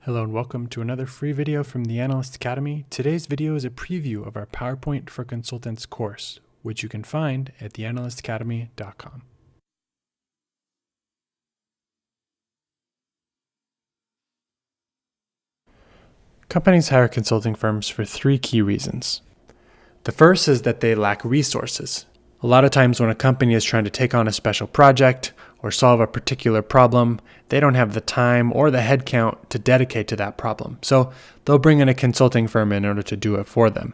Hello and welcome to another free video from the Analyst Academy. Today's video is a preview of our PowerPoint for Consultants course, which you can find at theanalystacademy.com. Companies hire consulting firms for three key reasons. The first is that they lack resources. A lot of times when a company is trying to take on a special project or solve a particular problem, they don't have the time or the headcount to dedicate to that problem. So they'll bring in a consulting firm in order to do it for them.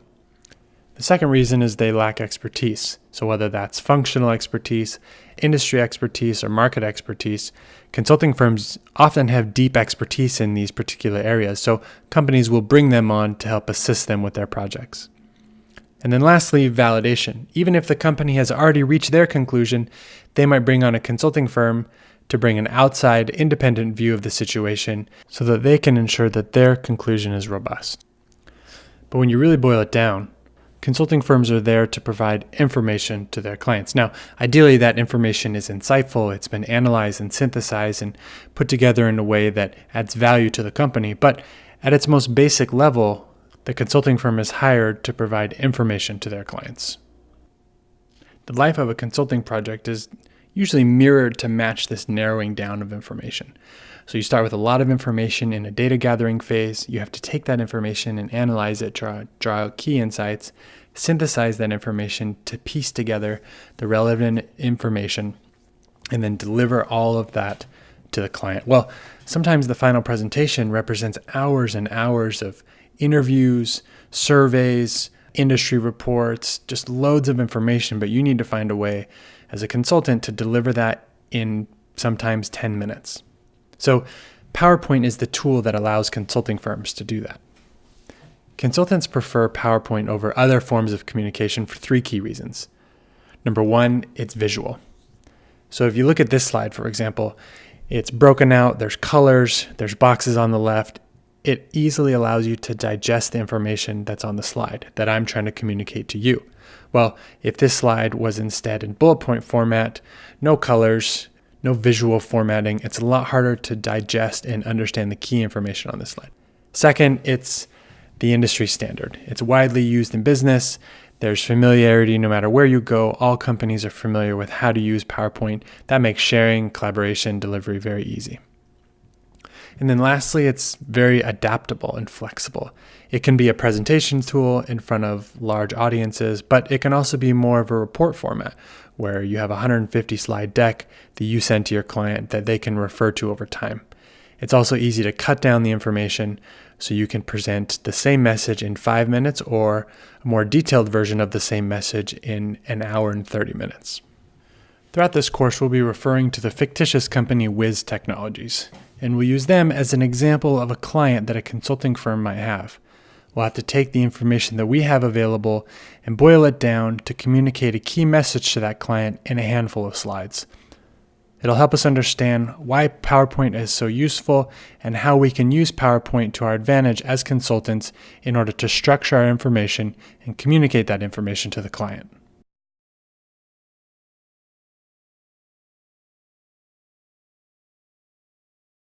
The second reason is they lack expertise. So whether that's functional expertise, industry expertise, or market expertise, consulting firms often have deep expertise in these particular areas. So companies will bring them on to help assist them with their projects. And then lastly, validation. Even if the company has already reached their conclusion, they might bring on a consulting firm to bring an outside, independent view of the situation so that they can ensure that their conclusion is robust. But when you really boil it down, consulting firms are there to provide information to their clients. Now, ideally, that information is insightful, it's been analyzed and synthesized and put together in a way that adds value to the company. But at its most basic level, the consulting firm is hired to provide information to their clients. The life of a consulting project is usually mirrored to match this narrowing down of information. So you start with a lot of information in a data gathering phase. You have to take that information and analyze it, draw out key insights, synthesize that information to piece together the relevant information, and then deliver all of that to the client. Well, sometimes the final presentation represents hours and hours of interviews, surveys, industry reports, just loads of information, but you need to find a way as a consultant to deliver that in sometimes 10 minutes. So PowerPoint is the tool that allows consulting firms to do that. Consultants prefer PowerPoint over other forms of communication for three key reasons. Number one, it's visual. So if you look at this slide, for example, it's broken out, there's colors, there's boxes on the left. It easily allows you to digest the information that's on the slide that I'm trying to communicate to you. Well, if this slide was instead in bullet point format, no colors, no visual formatting, it's a lot harder to digest and understand the key information on this slide. Second, it's the industry standard. It's widely used in business. There's familiarity no matter where you go. All companies are familiar with how to use PowerPoint. That makes sharing, collaboration, delivery very easy. And then lastly, it's very adaptable and flexible. It can be a presentation tool in front of large audiences, but it can also be more of a report format where you have a 150 slide deck that you send to your client that they can refer to over time. It's also easy to cut down the information so you can present the same message in 5 minutes or a more detailed version of the same message in an hour and 30 minutes. Throughout this course, we'll be referring to the fictitious company Wiz Technologies, and we'll use them as an example of a client that a consulting firm might have. We'll have to take the information that we have available and boil it down to communicate a key message to that client in a handful of slides. It'll help us understand why PowerPoint is so useful and how we can use PowerPoint to our advantage as consultants in order to structure our information and communicate that information to the client.